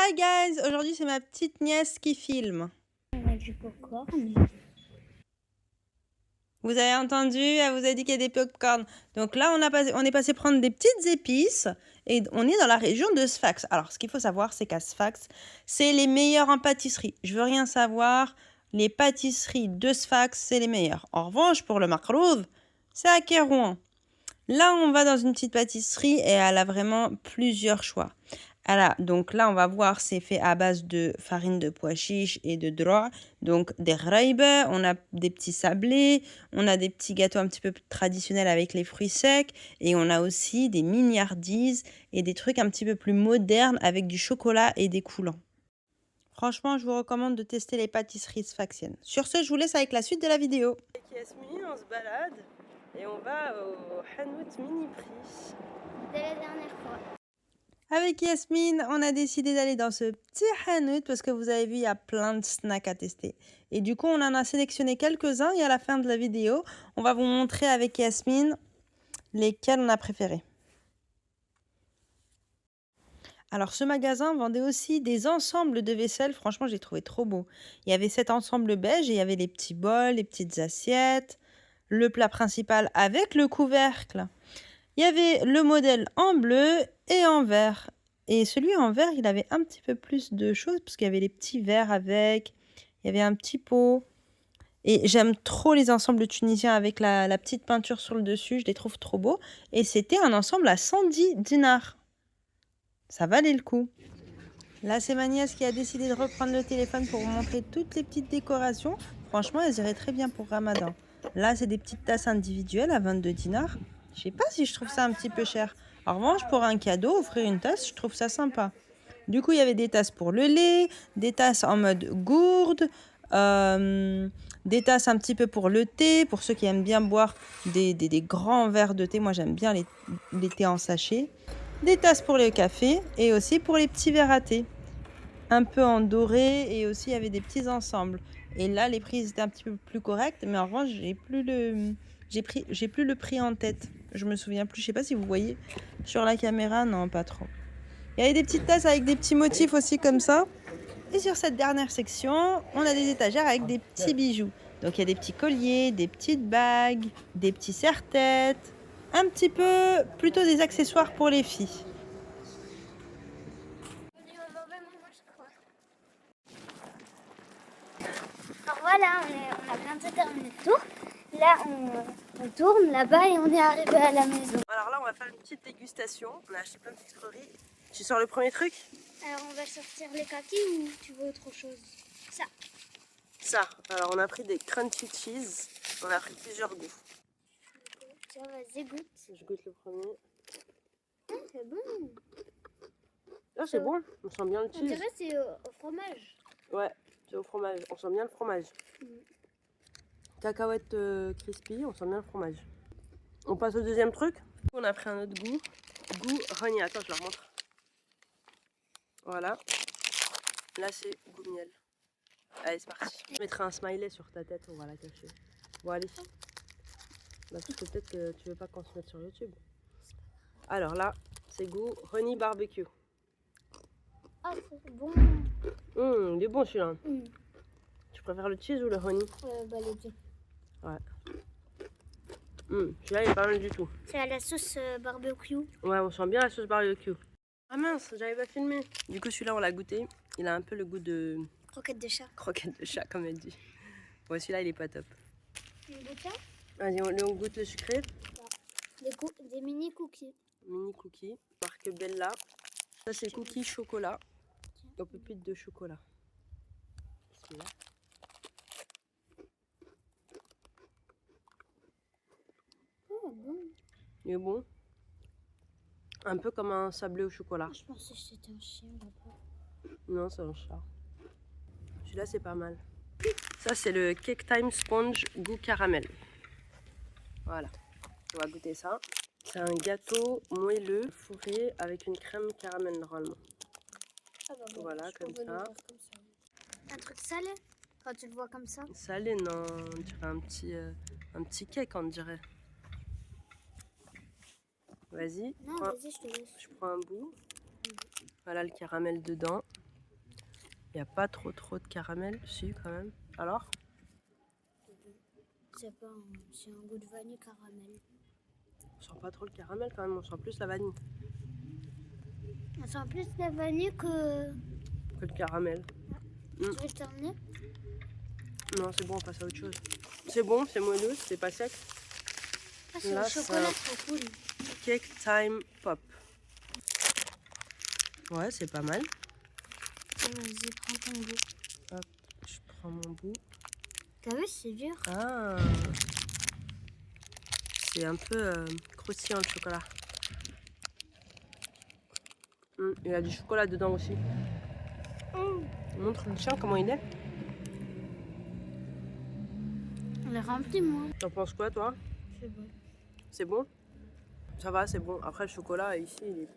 Hi guys, aujourd'hui c'est ma petite nièce qui filme. On a du popcorn. Vous avez entendu, elle vous a dit qu'il y a des popcorn. Donc là on est passé prendre des petites épices et on est dans la région de Sfax. Alors ce qu'il faut savoir c'est qu'à Sfax, c'est les meilleurs en pâtisserie. Je veux rien savoir, les pâtisseries de Sfax c'est les meilleures. En revanche pour le makroud, c'est à Kérouan. Là on va dans une petite pâtisserie et elle a vraiment plusieurs choix. Voilà, donc là, on va voir, c'est fait à base de farine de pois chiches et de droit. Donc, des raibes, on a des petits sablés, on a des petits gâteaux un petit peu traditionnels avec les fruits secs. Et on a aussi des mignardises et des trucs un petit peu plus modernes avec du chocolat et des coulants. Franchement, je vous recommande de tester les pâtisseries sfaxiennes. Sur ce, je vous laisse avec la suite de la vidéo. Avec Yasmine, on se balade et on va au Hanout Mini Prix. Dès la dernière fois. Avec Yasmine, on a décidé d'aller dans ce petit hanout parce que vous avez vu, il y a plein de snacks à tester. Et du coup, on en a sélectionné quelques-uns et à la fin de la vidéo, on va vous montrer avec Yasmine lesquels on a préférés. Alors, ce magasin vendait aussi des ensembles de vaisselle. Franchement, j'ai trouvé trop beau. Il y avait cet ensemble beige et il y avait les petits bols, les petites assiettes, le plat principal avec le couvercle. Il y avait le modèle en bleu et en vert. Et celui en vert, il avait un petit peu plus de choses parce qu'il y avait les petits verres avec, il y avait un petit pot. Et j'aime trop les ensembles tunisiens avec la petite peinture sur le dessus, je les trouve trop beaux. Et c'était un ensemble à 110 dinars. Ça valait le coup. Là, c'est ma nièce qui a décidé de reprendre le téléphone pour vous montrer toutes les petites décorations. Franchement, elles iraient très bien pour Ramadan. Là, c'est des petites tasses individuelles à 22 dinars. Je sais pas si je trouve ça un petit peu cher. En revanche, pour un cadeau, offrir une tasse, je trouve ça sympa. Du coup, il y avait des tasses pour le lait, des tasses en mode gourde, des tasses un petit peu pour le thé, pour ceux qui aiment bien boire des grands verres de thé. Moi, j'aime bien les thés en sachet. Des tasses pour le café et aussi pour les petits verres à thé. Un peu en doré et aussi il y avait des petits ensembles. Et là, les prix étaient un petit peu plus corrects, mais en revanche, j'ai plus le prix en tête. Je me souviens plus, je sais pas si vous voyez sur la caméra, non, pas trop. Il y avait des petites tasses avec des petits motifs aussi comme ça. Et sur cette dernière section, on a des étagères avec des petits bijoux. Donc il y a des petits colliers, des petites bagues, des petits serre-têtes, un petit peu plutôt des accessoires pour les filles. Alors voilà, on a bientôt terminé le tour. Là, on tourne là-bas et on est arrivé à la maison. Alors là, on va faire une petite dégustation. On a acheté plein de sucreries. Tu sors le premier truc? Alors on va sortir les kakis ou tu veux autre chose? Ça. Ça. Alors on a pris des crunchy cheese. On a pris plusieurs goûts. Tiens, vas-y, goûte. Je goûte le premier. C'est bon. Ah, c'est bon. On sent bien le On cheese. dirait que c'est au fromage. Ouais, c'est au fromage. On sent bien le fromage. Cacahuètes crispy, on sent bien le fromage. On passe au deuxième truc. On a pris un autre goût. Goût honey. Attends, je leur montre. Voilà. Là, c'est goût miel. Allez, c'est parti. Je mettrai un smiley sur ta tête, on va la cacher. Bon, allez. Bah, parce que peut-être que tu veux pas qu'on se mette sur YouTube. Alors là, c'est goût honey barbecue. Ah, c'est bon. Il est bon celui-là. Tu préfères le cheese ou le honey? Bah, les deux. Ouais. Celui-là, il est pas mal du tout. C'est à la sauce barbecue. Ouais, on sent bien la sauce barbecue. Ah mince, j'avais pas filmé. Du coup, celui-là, on l'a goûté. Il a un peu le goût de Croquette de chat. croquette de chat, comme elle dit. Ouais, celui-là, il est pas top. Tu goûtes ça? Vas-y, on goûte le sucré. Des mini cookies. Mini cookie, marque Bella. Ça, c'est cookie chocolat. Aux pépites de chocolat. Celui-là. Oh, bon. Il est bon. Un peu comme un sablé au chocolat. Je pensais que c'était un chien là-bas. Non, c'est un chat. Celui-là, c'est pas mal. Ça, c'est le Cake Time Sponge goût caramel. Voilà. On va goûter ça. C'est un gâteau moelleux fourré avec une crème caramel normalement. Ah bah Voilà, comme ça. Un truc salé quand tu le vois comme ça. Salé, non, on dirait un petit cake, on dirait. Vas-y. Non, vas-y, je te laisse. Je prends un bout. Voilà le caramel dedans. Il n'y a pas trop de caramel, si quand même. Alors? C'est pas c'est un goût de vanille caramel. On sent pas trop le caramel quand même, on sent plus la vanille On sent plus la vanille que... que le caramel. Tu veux le terminer? Non, c'est bon, on passe à autre chose. C'est bon, c'est moelleux, c'est pas sec. Ah, c'est Là, le chocolat ça- trop cool. Cake Time Pop. Ouais, c'est pas mal. Vas-y, prends ton goût. Hop, je prends mon bout. T'as vu, c'est dur. Ah, c'est un peu croustillant le chocolat. Il y a du chocolat dedans aussi. Montre le tien comment il est. On est rempli, moi. T'en penses quoi toi? C'est bon. C'est bon? Ça va, c'est bon. Après le chocolat ici,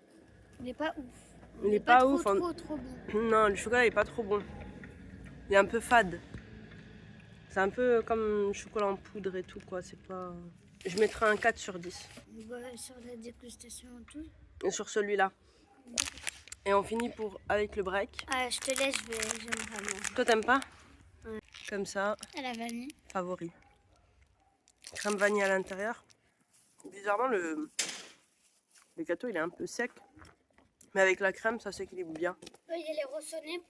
Il est pas ouf. il est pas trop, ouf. trop bon. Non, le chocolat il est pas trop bon. Il est un peu fade. C'est un peu comme le chocolat en poudre et tout quoi. C'est pas. Je mettrais un 4 sur 10. Ouais, sur la dégustation et tout. Et sur celui-là. Et on finit avec le break. Ah, je te laisse, j'aimerais bien. Toi t'aimes pas? Ouais. Comme ça, À la vanille. favori. Crème vanille à l'intérieur. Bizarrement le gâteau il est un peu sec. Mais avec la crème ça s'équilibre bien. Il y a les rossonnés.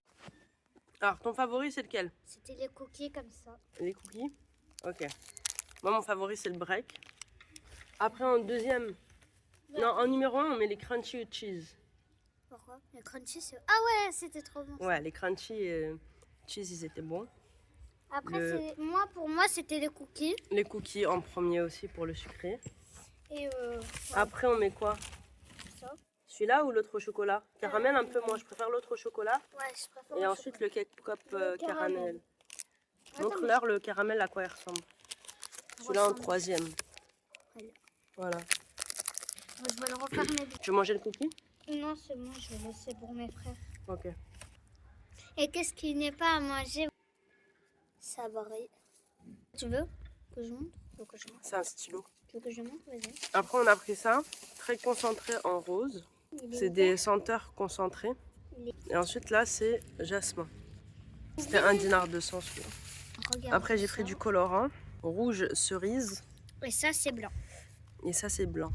Alors ton favori c'est lequel? C'était les cookies comme ça. Les cookies? Ok. Moi mon favori c'est le break. Après en deuxième, non en numéro 1 on met les crunchy cheese. Pourquoi? Les crunchy, c'est... Ah ouais, c'était trop bon. Ouais, les crunchy cheese ils étaient bons. Après, pour moi, c'était les cookies. Les cookies en premier aussi pour le sucré. Et Après on met quoi? ça. Celui-là ou l'autre au chocolat? Caramel un peu moins, je préfère l'autre au chocolat. Ouais, je préfère Et le ensuite le cake pop Le caramel. caramel. Montre-leur le caramel à quoi il ressemble. Celui-là en ressemble. troisième. Voilà. Voilà. Je vais le refermer. Tu veux manger le cookie? Non, c'est bon, je vais laisser pour mes frères. Ok. Et qu'est-ce qui n'est pas à manger? Ça varie. Tu veux que je montre? Tu veux que je montre? C'est un stylo. Tu veux que je montre? Vas-y. Après on a pris ça, très concentré en rose. C'est des senteurs concentrées. Et ensuite là c'est jasmin. C'était 1 dinar 200 celui-là. Regarde Après j'ai ça. pris du colorant, rouge cerise. Et ça, c'est blanc. Et ça c'est blanc.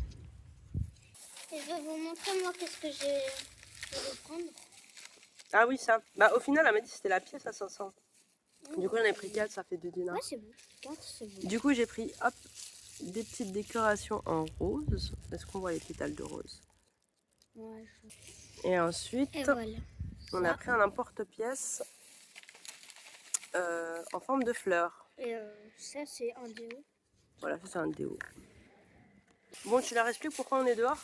Et je vais vous montrer, moi, qu'est-ce que je vais prendre. Ah oui ça. Bah au final elle m'a dit que c'était la pièce à 500. Du coup j'en ai pris 4, ça fait 2 dinars. Ouais, c'est bon. 4, c'est bon. Du coup j'ai pris hop des petites décorations en rose. Est-ce qu'on voit les pétales de rose? Ouais, Et ensuite Et voilà. on a pris un emporte-pièce en forme de fleur. Et ça, c'est un déo. Voilà, ça c'est un déo. Bon, tu leur expliques pourquoi on est dehors?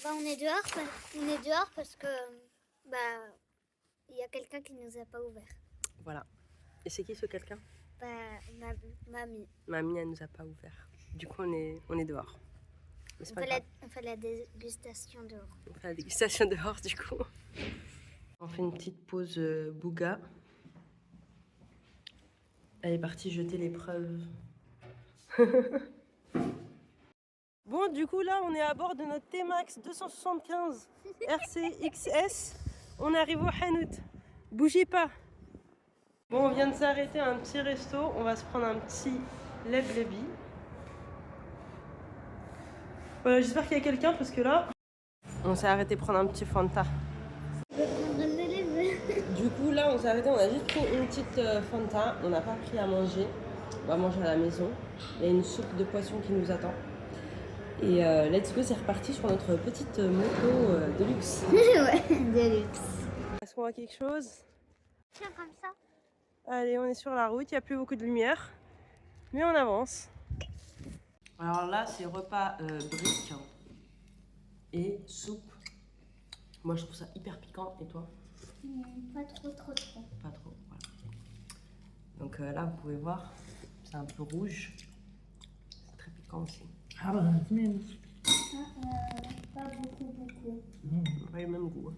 Bah, on est dehors parce que bah il y a quelqu'un qui nous a pas ouvert. Voilà. Et c'est qui ce quelqu'un? Bah, mamie. Mamie, elle nous a pas ouvert. Du coup, on est dehors. Mais c'est pas grave. On fait la dégustation dehors. On fait la dégustation dehors, du coup. On fait une petite pause bouga. Elle est partie jeter l'épreuve. Bon, du coup, là, on est à bord de notre T-Max 275 RCXS. On arrive au Hanout. Bougez pas. Bon, on vient de s'arrêter à un petit resto. On va se prendre un petit leblebi. Voilà, j'espère qu'il y a quelqu'un parce que là, on s'est arrêté prendre un petit Fanta. Du coup, là, on s'est arrêté, on a juste pris une petite Fanta. On n'a pas pris à manger. On va manger à la maison. Il y a une soupe de poisson qui nous attend. Et let's go, c'est reparti sur notre petite moto de luxe. Ouais, de luxe. Est-ce qu'on voit quelque chose? Tiens, comme ça. Allez, on est sur la route, il n'y a plus beaucoup de lumière. Mais on avance. Alors là, c'est repas briques et soupe. Moi, je trouve ça hyper piquant. Et toi? Pas trop. Pas trop, voilà. Donc là, vous pouvez voir, c'est un peu rouge. C'est très piquant aussi. Pas beaucoup. Pas le même goût.